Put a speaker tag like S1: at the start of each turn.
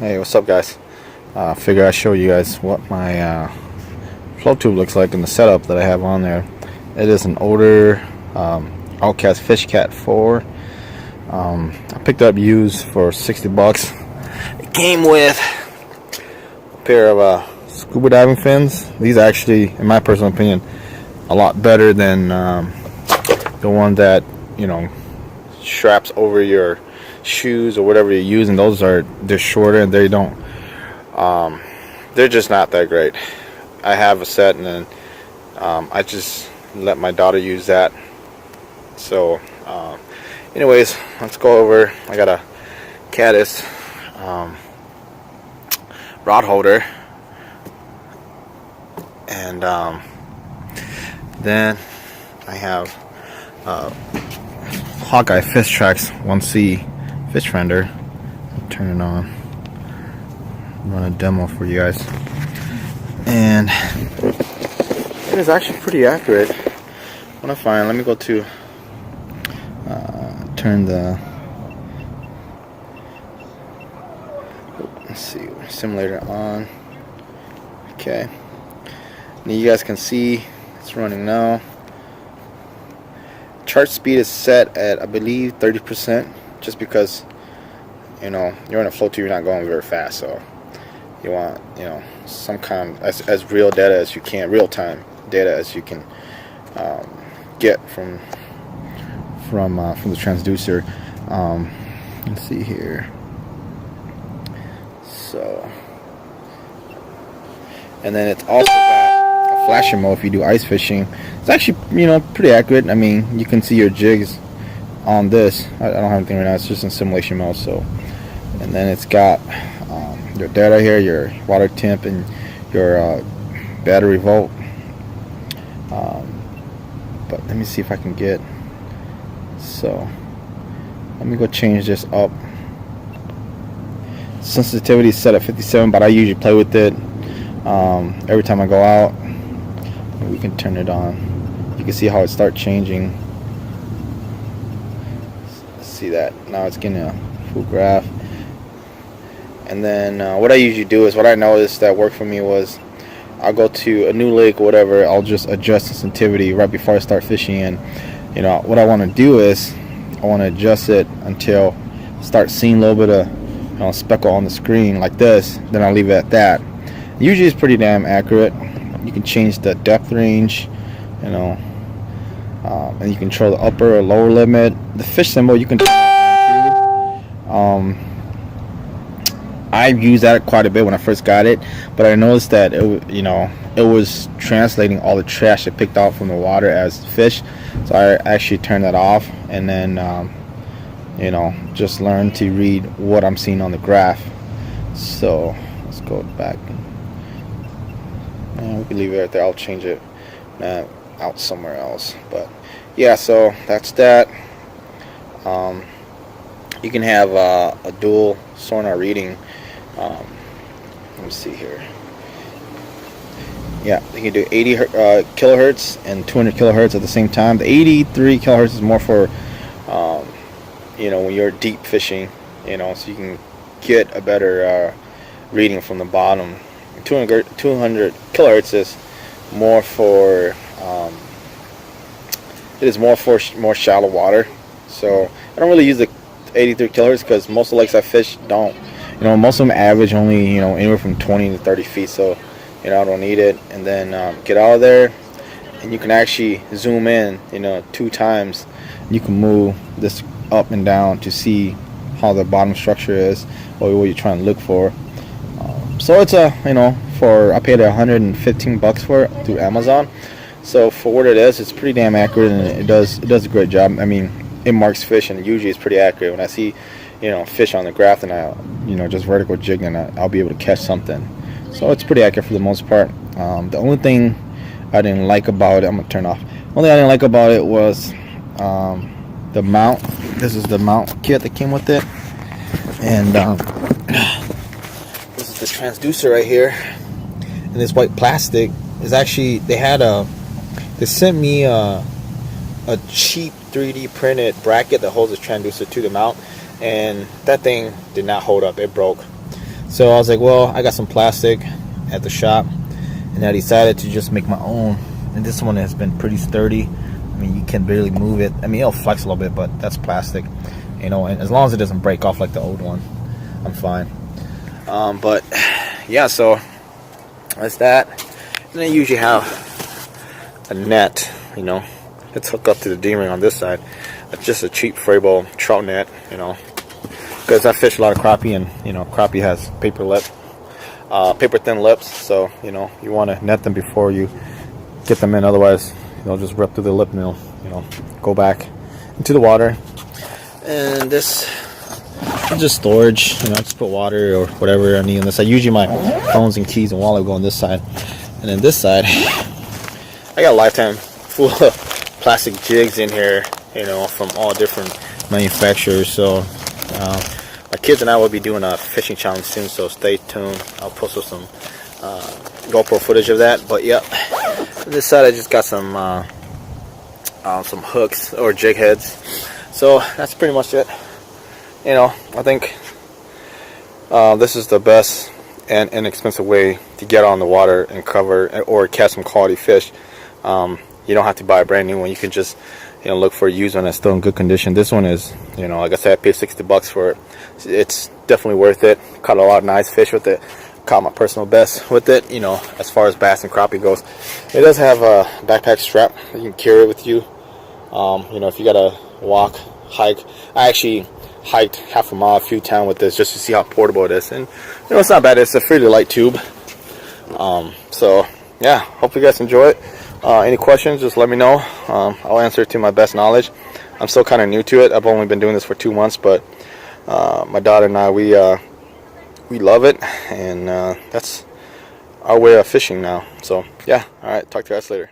S1: Hey, what's up, guys? Figure I'd show you guys what my flow tube looks like in the setup that I have on there. It is an older Outcast Fish Cat 4. I picked up used for 60 bucks. It came with a pair of scuba diving fins. These are actually, in my personal opinion, a lot better than the one that, you know, straps over your shoes or whatever you're using. They're shorter and they don't they're just not that great. I have a set, and then I just let my daughter use that. So anyways, let's go over. I got a caddis rod holder, and then I have Hawkeye Fish Tracks 1C fish finder. Turn it on, run a demo for you guys, and it is actually pretty accurate. What I find, let me go to turn the, let's see, simulator on. Okay, now you guys can see it's running now. Chart speed is set at, I believe, 30%, just because, you know, you're in a flow tube, you're not going very fast, so you want, you know, some kind of as real data as you can, real time data as you can get from the transducer. Let's see here. So, and then it's also got a flashing mode if you do ice fishing. It's actually, you know, pretty accurate. I mean, you can see your jigs on this. I don't have anything right now. It's just in simulation mode. So, and then it's got your data here, your water temp, and your battery volt. But let me see if I can get. So, let me go change this up. Sensitivity is set at 57, but I usually play with it every time I go out. We can turn it on. You can see how it starts changing. See that now it's getting a full graph. And then what I usually do is, what I noticed that worked for me was, I'll go to a new lake or whatever, I'll just adjust the sensitivity right before I start fishing. And you know what I want to do is, I want to adjust it until I start seeing a little bit of, you know, speckle on the screen like this. Then I'll leave it at that. Usually it's pretty damn accurate. You can change the depth range, you know, and you control the upper or lower limit. The fish symbol, you can turn that on too. I used that quite a bit when I first got it, but I noticed that it was translating all the trash it picked out from the water as fish. So I actually turned that off, and then you know, just learn to read what I'm seeing on the graph. So let's go back. And we can leave it right there. I'll change it out somewhere else. But yeah, so that's that. You can have a dual sonar reading. Let me see here. Yeah, you can do 80 kilohertz and 200 kilohertz at the same time. The 83 kilohertz is more for you know, when you're deep fishing, you know, so you can get a better reading from the bottom. 200 kilohertz is more for it is more for more shallow water. So I don't really use the 83 kilohertz because most of the lakes I fish don't. You know, most of them average only, you know, anywhere from 20 to 30 feet. So, you know, I don't need it. And then get out of there, and you can actually zoom in, you know, 2 times. You can move this up and down to see how the bottom structure is, or what you're trying to look for. So it's a, you know, I paid 115 bucks for it through Amazon. So for what it is, it's pretty damn accurate, and it does a great job. I mean, it marks fish, and usually it's pretty accurate. When I see, you know, fish on the graph, and I, you know, just vertical jigging, I'll be able to catch something. So it's pretty accurate for the most part. The only thing I didn't like about it, I'm gonna turn off. The only thing I didn't like about it was the mount. This is the mount kit that came with it, and this is the transducer right here. And this white plastic is actually, they sent me a cheap 3D printed bracket that holds the transducer to the mount, and that thing did not hold up. It broke. So I was like, well, I got some plastic at the shop, and I decided to just make my own. And this one has been pretty sturdy. I mean, you can barely move it. I mean, it'll flex a little bit, but that's plastic, you know. And as long as it doesn't break off like the old one, I'm fine. But yeah, so that's that. And then you usually have a net, you know. It's hooked up to the D-ring on this side. It's just a cheap Frabo trout net, you know, because I fish a lot of crappie, and you know, crappie has paper thin lips, so you know, you want to net them before you get them in, otherwise they'll just rip through the lip and they'll, you know, go back into the water. And this is just storage, you know. I just put water or whatever I need on this side. Usually my phones and keys and wallet go on this side, and then this side I got a lifetime full of plastic jigs in here, you know, from all different manufacturers. So my kids and I will be doing a fishing challenge soon, so stay tuned. I'll post some GoPro footage of that. But yeah, on this side I just got some hooks or jig heads. So that's pretty much it. You know, I think this is the best and inexpensive way to get on the water and cover or catch some quality fish. You don't have to buy a brand new one. You can just, you know, look for a used one that's still in good condition. This one is, you know, like I said, I paid $60 for it. It's definitely worth it. Caught a lot of nice fish with it. Caught my personal best with it, you know, as far as bass and crappie goes. It does have a backpack strap that you can carry it with you. You know, if you gotta walk, hike. I actually hiked half a mile through town with this just to see how portable it is, and you know, it's not bad. It's a fairly light tube. So yeah, hope you guys enjoy it. Any questions, just let me know. I'll answer to my best knowledge. I'm still kind of new to it. I've only been doing this for 2 months, but my daughter and I, we love it, and that's our way of fishing now. So yeah, all right, talk to you guys later.